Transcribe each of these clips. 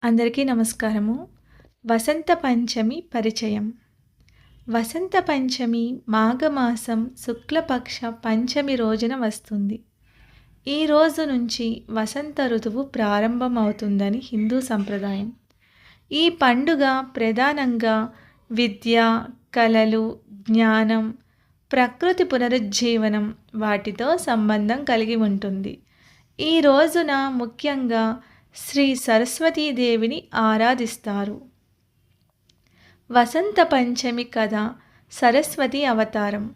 అందరికీ నమస్కారము. వసంత పంచమి పరిచయం. వసంత పంచమి మాఘమాసం శుక్లపక్ష పంచమి రోజున వస్తుంది. ఈ రోజు నుంచి వసంత ఋతువు ప్రారంభమవుతుందని హిందూ సంప్రదాయం. ఈ పండుగ ప్రధానంగా విద్య, కళలు, జ్ఞానం, ప్రకృతి పునరుజ్జీవనం వాటితో సంబంధం కలిగి ఉంటుంది. ఈ రోజున ముఖ్యంగా శ్రీ సరస్వతీదేవిని ఆరాధిస్తారు. వసంత పంచమి కథ సరస్వతి అవతారం.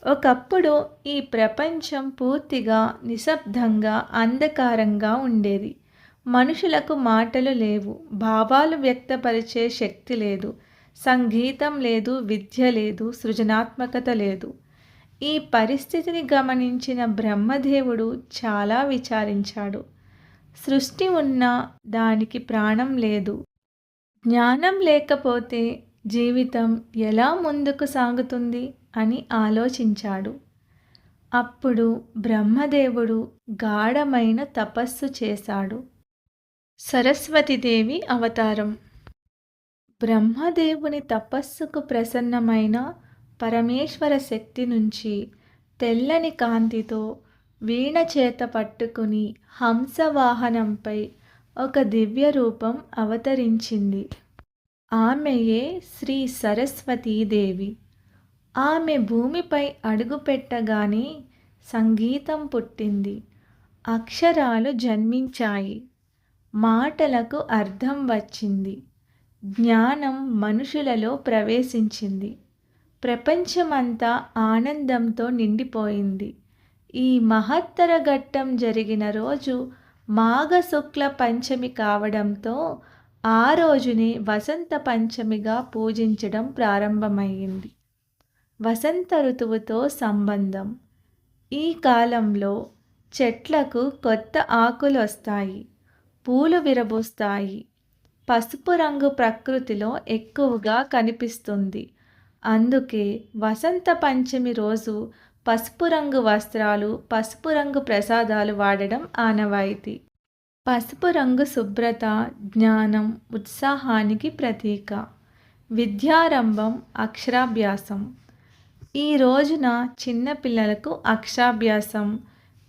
ఒకప్పుడు ఈ ప్రపంచం పూర్తిగా నిశ్శబ్దంగా అంధకారంగా ఉండేది. మనుషులకు మాటలు లేవు, భావాలు వ్యక్తపరిచే శక్తి లేదు, సంగీతం లేదు, విద్య లేదు, సృజనాత్మకత లేదు. ఈ పరిస్థితిని గమనించిన బ్రహ్మదేవుడు చాలా విచారించాడు. సృష్టి ఉన్నా దానికి ప్రాణం లేదు. జ్ఞానం లేకపోతే జీవితం ఎలా ముందుకు సాగుతుంది అని ఆలోచించాడు. అప్పుడు బ్రహ్మదేవుడు గాఢమైన తపస్సు చేశాడు. సరస్వతీదేవి అవతారం. బ్రహ్మదేవుని తపస్సుకు ప్రసన్నమైన పరమేశ్వర శక్తి నుంచి తెల్లని కాంతితో వీణ చేత పట్టుకుని హంసవాహనంపై ఒక దివ్య రూపం అవతరించింది. ఆమెయే శ్రీ సరస్వతీదేవి. ఆమె భూమిపై అడుగుపెట్టగానే సంగీతం పుట్టింది, అక్షరాలు జన్మించాయి, మాటలకు అర్థం వచ్చింది, జ్ఞానం మనుషులలో ప్రవేశించింది. ప్రపంచమంతా ఆనందంతో నిండిపోయింది. ఈ మహత్తర ఘట్టం జరిగిన రోజు మాఘ శుక్ల పంచమి కావడంతో ఆ రోజునే వసంత పంచమిగా పూజించడం ప్రారంభమైంది. వసంత ఋతువుతో సంబంధం. ఈ కాలంలో చెట్లకు కొత్త ఆకులు వస్తాయి, పూలు విరబూస్తాయి. పసుపు రంగు ప్రకృతిలో ఎక్కువగా కనిపిస్తుంది. అందుకే వసంత పంచమి రోజు పసుపు రంగు వస్త్రాలు, పసుపు రంగు ప్రసాదాలు వాడడం ఆనవాయితీ. పసుపు రంగు శుభ్రత, జ్ఞానం, ఉత్సాహానికి ప్రతీక. విద్యారంభం, అక్షరాభ్యాసం. ఈ రోజున చిన్నపిల్లలకు అక్షరాభ్యాసం.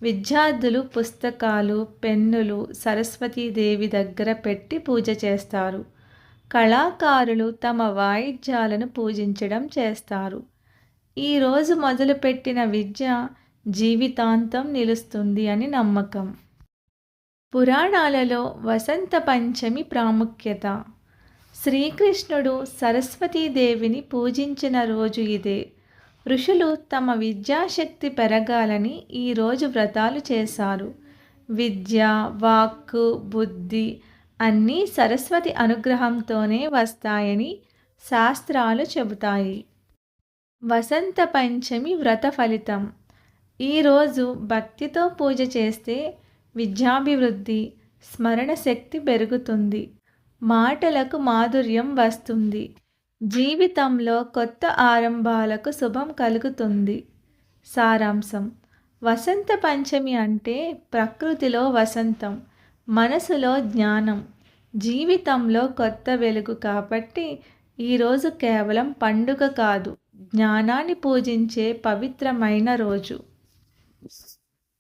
విద్యార్థులు పుస్తకాలు, పెన్నులు సరస్వతీదేవి దగ్గర పెట్టి పూజ చేస్తారు. కళాకారులు తమ వాయిద్యాలను పూజించడం చేస్తారు. ఈరోజు మొదలుపెట్టిన విద్య జీవితాంతం నిలుస్తుంది అని నమ్మకం. పురాణాలలో వసంత పంచమి ప్రాముఖ్యత. శ్రీకృష్ణుడు సరస్వతీదేవిని పూజించిన రోజు ఇదే. ఋషులు తమ విద్యాశక్తి పెరగాలని ఈరోజు వ్రతాలు చేశారు. విద్య, వాక్కు, బుద్ధి అన్నీ సరస్వతి అనుగ్రహంతోనే వస్తాయని శాస్త్రాలు చెబుతాయి. వసంత పంచమి వ్రత ఫలితం. ఈరోజు భక్తితో పూజ చేస్తే విద్యాభివృద్ధి, స్మరణ శక్తి పెరుగుతుంది, మాటలకు మాధుర్యం వస్తుంది, జీవితంలో కొత్త ఆరంభాలకు శుభం కలుగుతుంది. సారాంశం. వసంత పంచమి అంటే ప్రకృతిలో వసంతం, మనసులో జ్ఞానం, జీవితంలో కొత్త వెలుగు. కాబట్టి ఈరోజు కేవలం పండుగ కాదు, జ్ఞానాన్ని పూజించే పవిత్రమైన రోజు.